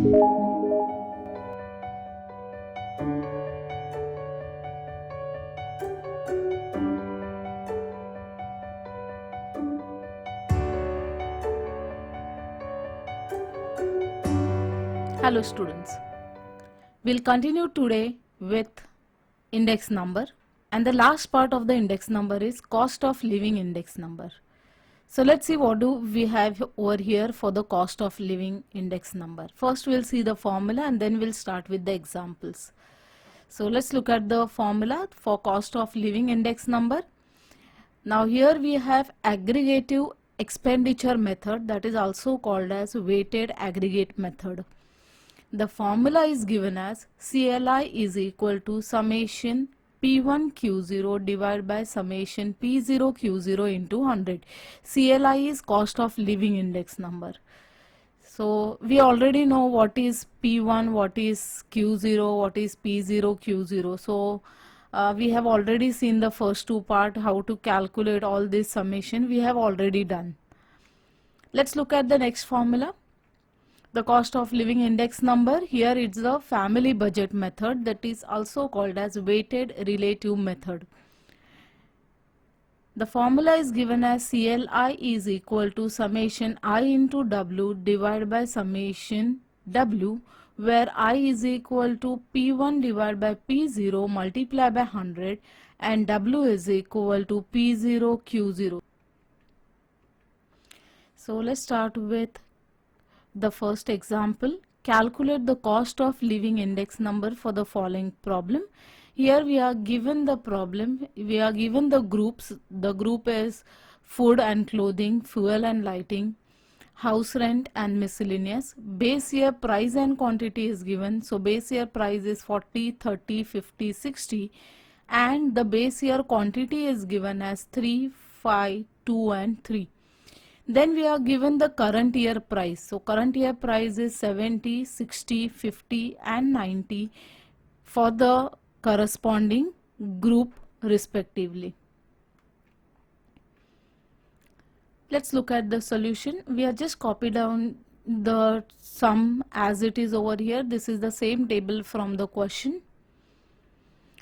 Hello students, we'll continue today with index number, and the last part of the index number is cost of living index number. So let's see what do we have over here for the cost of living index number. First we'll see the formula and then we'll start with the examples. So let's look at the formula for cost of living index number. Now here we have aggregative expenditure method, that is also called as weighted aggregate method. The formula is given as CLI is equal to summation P1 Q0 divided by summation P0 Q0 into 100. CLI is cost of living index number. So we already know what is P1, what is Q0, what is P0 Q0. So we have already seen the first two part, how to calculate all this summation we have already done. Let's look at the next formula. The cost of living index number, here it's the family budget method, that is also called as weighted relative method. The formula is given as CLI is equal to summation I into W divided by summation W, where I is equal to P1 divided by P0 multiplied by 100 and W is equal to P0 Q0. So let's start with the first example. Calculate the cost of living index number for the following problem. Here we are given the problem, we are given the groups. The group is food and clothing, fuel and lighting, house rent and miscellaneous. Base year price and quantity is given. So base year price is 40, 30, 50, 60 and the base year quantity is given as 3, 5, 2 and 3. Then we are given the current year price. So current year price is 70, 60, 50 and 90 for the corresponding group respectively. Let's look at the solution. We have just copied down the sum as it is over here. This is the same table from the question.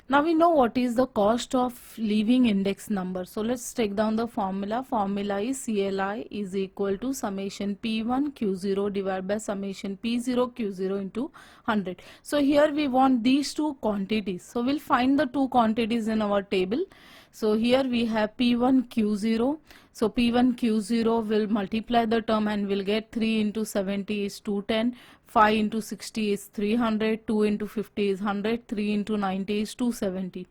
Now we know what is the cost of living index number. So let's take down the formula. Formula is CLI is equal to summation P1 Q0 divided by summation P0 Q0 into 100. So here we want these two quantities. So we'll find the two quantities in our table. So here we have P1 Q0. So P1 Q0 will multiply the term and we'll get 3 into 70 is 210, 5 into 60 is 300, 2 into 50 is 100, 3 into 90 is 270.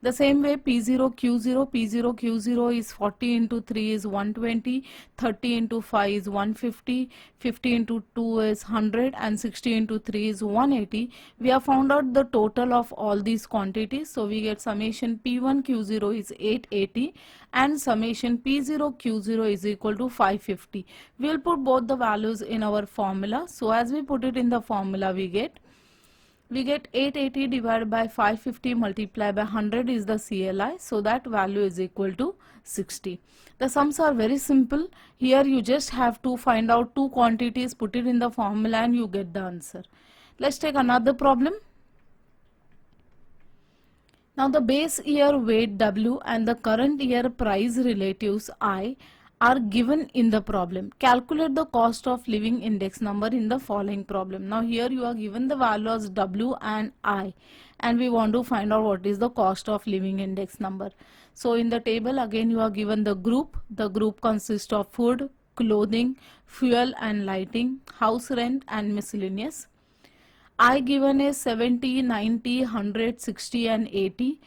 The same way P0 Q0 is 40 into 3 is 120, 30 into 5 is 150, 50 into 2 is 100 and 60 into 3 is 180. We have found out the total of all these quantities. So we get summation P1 Q0 is 880 and summation P0 Q0 is equal to 550. We will put both the values in our formula. So as we put it in the formula, we get 880 divided by 550 multiplied by 100 is the CLI. So that value is equal to 60. The sums are very simple. Here you just have to find out two quantities, put it in the formula and you get the answer. Let's take another problem. Now the base year weight W and the current year price relatives I are given in the problem. Calculate the cost of living index number in the following problem. Now here you are given the values W and I and we want to find out what is the cost of living index number. So in the table again you are given the group. The group consists of food, clothing, fuel and lighting, house rent and miscellaneous. I given is 70, 90, 100, 60 and 80.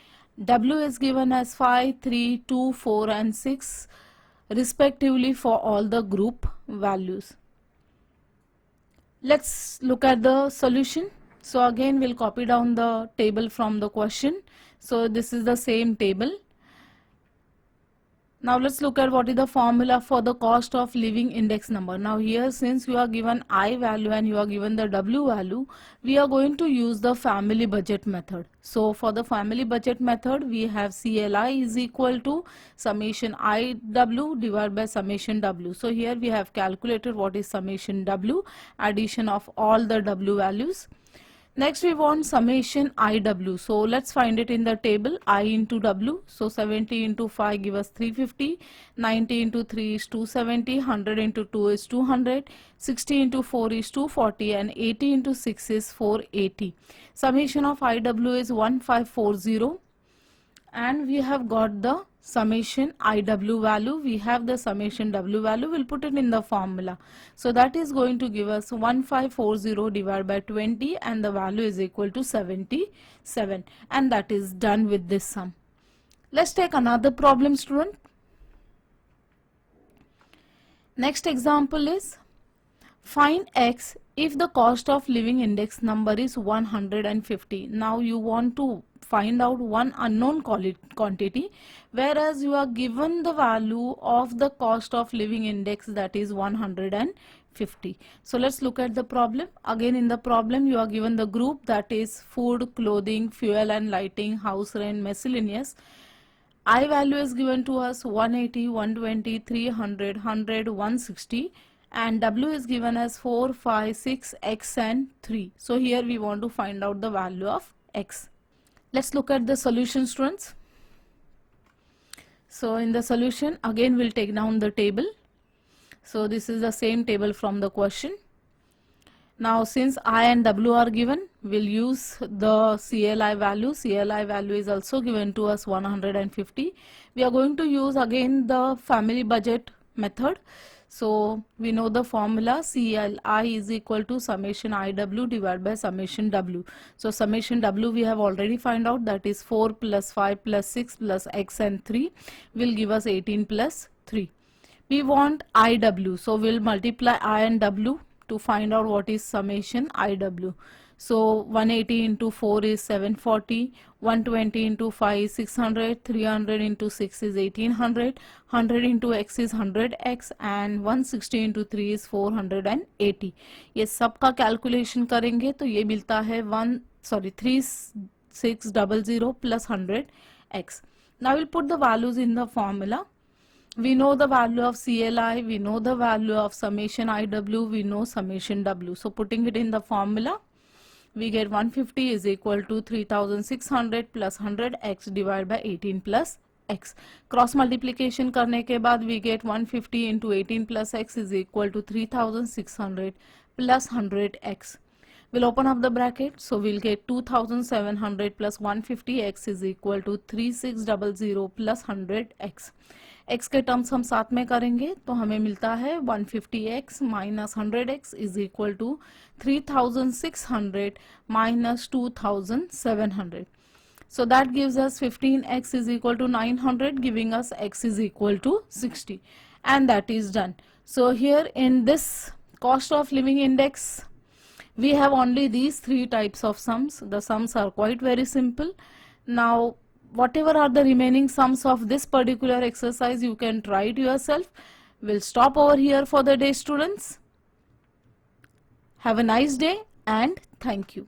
W is given as 5, 3, 2, 4 and 6 respectively for all the group values. Let's look at the solution. So again we'll copy down the table from the question. So this is the same table. Now let's look at what is the formula for the cost of living index number. Now here, since you are given I value and you are given the W value, we are going to use the family budget method. So for the family budget method, we have CLI is equal to summation IW divided by summation W. So here we have calculated what is summation W, addition of all the W values. Next we want summation IW. So let's find it in the table. I into W. So 70 into 5 give us 350. 90 into 3 is 270. 100 into 2 is 200. 60 into 4 is 240. And 80 into 6 is 480. Summation of IW is 1540. And we have got the summation IW value. We have the summation W value. We'll put it in the formula. So that is going to give us 1540 divided by 20 and the value is equal to 77. And that is done with this sum. Let's take another problem, student. Next example is find X if the cost of living index number is 150. Now you want to find out one unknown quantity, whereas you are given the value of the cost of living index, that is 150. So let's look at the problem. Again, in the problem you are given the group, that is food, clothing, fuel and lighting, house rent, miscellaneous. I value is given to us 180, 120, 300, 100, 160. And W is given as 4, 5, 6, X and 3. So here we want to find out the value of X. Let's look at the solution, students. So in the solution, again we'll take down the table. So this is the same table from the question. Now since I and W are given, we'll use the CLI value. CLI value is also given to us 150. We are going to use again the family budget method. So we know the formula, CLI is equal to summation IW divided by summation W. So summation W we have already found out, that is 4 plus 5 plus 6 plus X and 3 will give us 18 plus 3. We want IW, so we'll multiply I and W to find out what is summation IW. So 180 into 4 is 740, 120 into 5 is 600, 300 into 6 is 1800, 100 into x is 100x and 160 into 3 is 480. ये सब का calculation करेंगे तो ये मिलता है 3600 plus 100x. Now we'll put the values in the formula. We know the value of CLI, we know the value of summation IW, we know summation W. So putting it in the formula, we get 150 is equal to 3600 plus 100x divided by 18 plus x. Cross multiplication करने के बाद we get 150 into 18 plus x is equal to 3600 plus 100x. We'll open up the bracket, so we'll get 2700 plus 150x is equal to 3600 plus 100x. x के terms हम साथ में करेंगे तो हमें मिलता है 150x minus 100x is equal to 3600 minus 2700. So that gives us 15x is equal to 900, giving us x is equal to 60. And that is done. So here in this cost of living index, we have only these three types of sums. The sums are quite very simple. Now whatever are the remaining sums of this particular exercise, you can try it yourself. We'll stop over here for the day, students. Have a nice day and thank you.